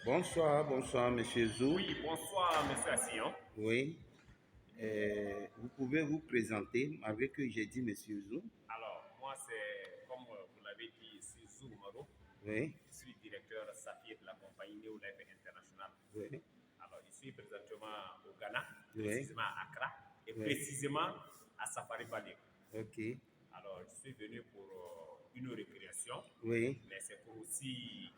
Bonsoir, bonsoir, Monsieur Zou. Oui, bonsoir, monsieur Assillon. Oui, vous pouvez vous présenter, malgré que j'ai dit Monsieur Zou. Alors, moi, c'est, comme vous l'avez dit, c'est Maro. Oui, Je suis directeur Saphir de la compagnie Neolife International. oui, Alors, je suis présentement au Ghana, oui, précisément à Accra, et oui. précisément à Safari Valley. Ok, Alors, je suis venu pour une récréation, oui, mais c'est pour aussi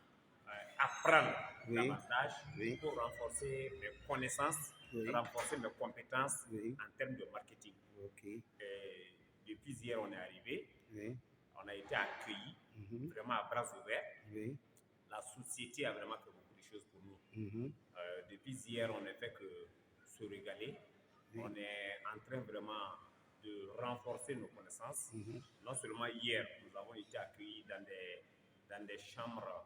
apprendre oui, davantage, oui, pour renforcer mes connaissances, oui, renforcer mes compétences oui. en termes de marketing. Ok, Et depuis hier, on est arrivé, oui, on a été accueillis mhm, vraiment à bras ouverts. oui, La société a vraiment fait beaucoup de choses pour nous. mhm, Depuis hier, on ne fait que se régaler. oui, On est en train vraiment de renforcer nos connaissances. mhm, Non seulement hier, nous avons été accueillis dans des chambres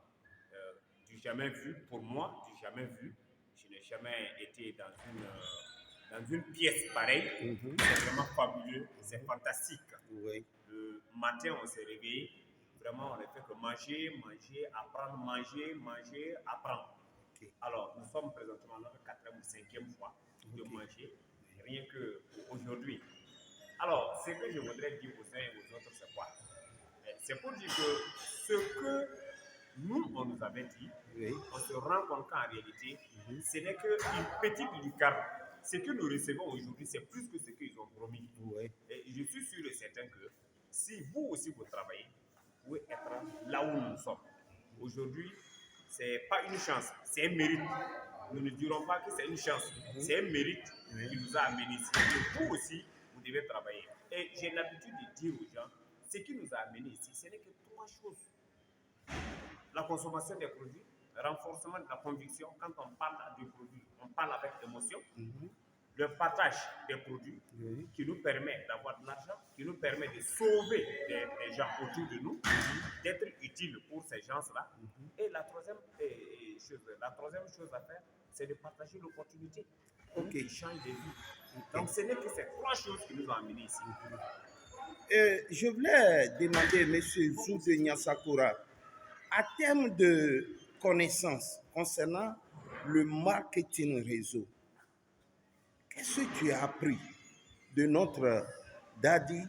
du jamais vu. Pour moi, du jamais vu. Je n'ai jamais été dans une pièce pareille. mhm, C'est vraiment fabuleux, c'est fantastique. oui, Le matin, on s'est réveillé. Vraiment, on ne fait que manger, manger, apprendre, manger, manger, apprendre. ok, Alors, nous sommes présentement à notre quatrième ou cinquième fois de ok, manger, rien que aujourd'hui. Alors, ce que je voudrais dire aux uns et aux autres, c'est quoi? C'est pour dire que ce que nous, on nous avait dit, oui, on se rend compte qu'en réalité, mhm, ce n'est qu'une petite licorne. Ce que nous recevons aujourd'hui, c'est plus que ce qu'ils ont promis. oui, Et je suis sûr et certain que si vous aussi vous travaillez, vous pouvez être là où nous sommes. Aujourd'hui, ce n'est pas une chance, c'est un mérite. Nous ne dirons pas que c'est une chance, mhm, c'est un mérite oui, qui nous a amenés ici. Et vous aussi, vous devez travailler. Et j'ai l'habitude de dire aux gens, ce qui nous a amenés ici, ce n'est que trois choses. La consommation des produits, le renforcement de la conviction. Quand on parle de produits, on parle avec émotion. mhm, Le partage des produits oui, qui nous permet d'avoir de l'argent, qui nous permet de sauver des gens autour de nous, d'être utile pour ces gens-là. Et la troisième chose à faire, c'est de partager l'opportunité ok, qui change des vies. ok. Donc ce n'est que ces trois choses qui nous ont amenés ici. Je voulais demander, Monsieur Zou de Nyasakura, à terme de connaissances concernant le marketing réseau, qu'est-ce que tu as appris de notre Daddy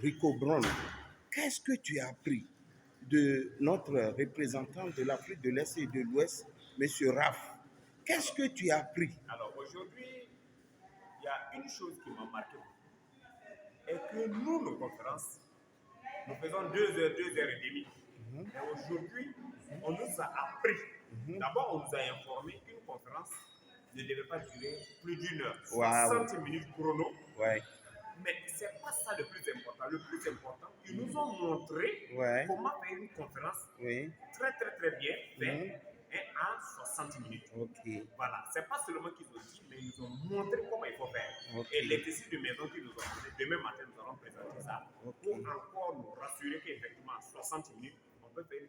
Rico Brown? Qu'est-ce que tu as appris de notre représentant de l'Afrique de l'Est et de l'Ouest, Monsieur Raf? Qu'est-ce Alors, que tu as appris? alors aujourd'hui, il y a une chose qui m'a marqué et que nous, nos conférences, nous faisons 2 heures et demie. Mais aujourd'hui, on nous a appris. D'abord, on nous a informé qu'une conférence ne devait pas durer plus d'une heure, Waouh! 60 minutes chrono. Ouais, Mais ce n'est pas ça le plus important. Le plus important, ils nous ont montré ouais, comment faire une conférence oui, très très très bien mhm, faite et en 60 minutes. ok, Voilà, c'est pas seulement qu'ils ont dit, mais ils nous ont montré comment il faut faire. ok, Et l'exercice de maison qu'ils nous ont donné, demain matin, nous allons présenter ça ok, pour encore nous rassurer qu'effectivement, en 60 minutes, on peut faire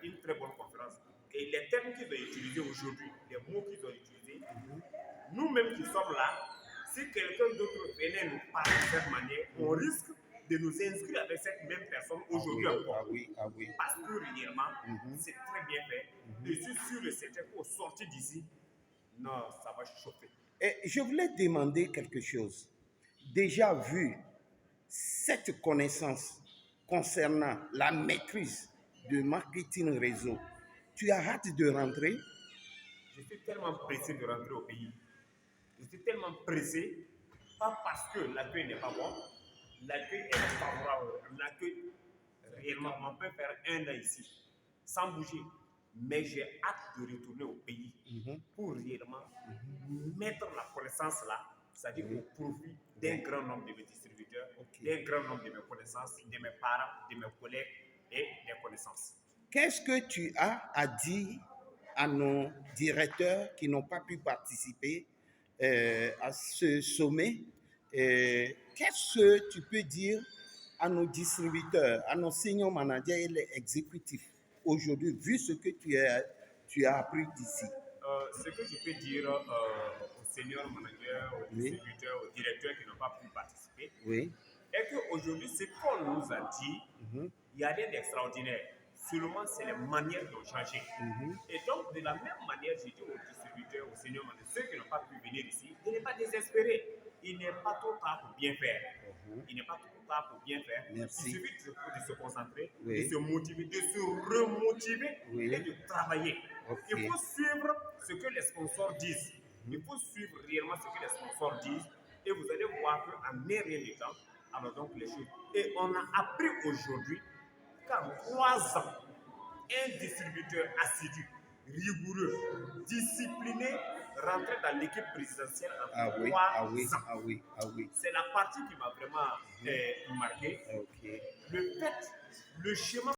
une très bonne conférence. Et les termes qu'ils ont utilisés aujourd'hui, les mots qu'ils ont utilisés, nous-mêmes qui sommes là, si quelqu'un d'autre venait nous parler de cette manière, on risque de nous inscrire avec cette même personne ah oui, aujourd'hui ah encore. oui, ah oui, Parce que réellement, c'est très bien fait. Et je suis sûr et certain qu'au sortir d'ici, non, ça va chauffer. Et je voulais demander quelque chose. Déjà vu cette connaissance concernant la maîtrise de marketing réseau, tu as hâte de rentrer? Je suis tellement pressé de rentrer au pays. Je suis tellement pressé, pas parce que l'accueil n'est pas bon, l'accueil est favorable, l'accueil réellement, on peut faire un an ici, sans bouger. Mais j'ai hâte de retourner au pays pour réellement mettre la connaissance là, c'est-à-dire Oui. au profit d'un grand nombre de mes distributeurs, Ok. d'un grand nombre de mes connaissances, de mes parents, de mes collègues et des connaissances. Qu'est-ce que tu as à dire à nos directeurs qui n'ont pas pu participer à ce sommet? Qu'est-ce que tu peux dire à nos distributeurs, à nos senior managers et les exécutifs aujourd'hui, vu ce que tu as appris d'ici? Ce que je peux dire aux seniors managers, aux Oui, distributeurs, aux directeurs qui n'ont pas pu participer, oui, est qu'aujourd'hui, ce qu'on nous a dit, il y a rien d'extraordinaire. Seulement, c'est les manières qui ont changé. Et donc, de la même manière, j'ai dit aux distributeurs, aux seniors, ceux qui n'ont pas pu venir ici, de ne pas désespérer. Il n'est pas trop tard pour bien faire. Il n'est pas trop tard pour bien faire. Merci. Il suffit de se concentrer, Oui. de se motiver, de se remotiver Oui. et de travailler. Ok. Il faut suivre ce que les sponsors disent. Il faut suivre réellement ce que les sponsors disent et vous allez voir qu'en un rien de temps, alors donc les choses. Et on a appris aujourd'hui qu'en 3 ans, un distributeur assidu, rigoureux, discipliné, rentrait dans l'équipe présidentielle en 3 ans. C'est la partie qui m'a vraiment marqué. Ok. Le fait, le schéma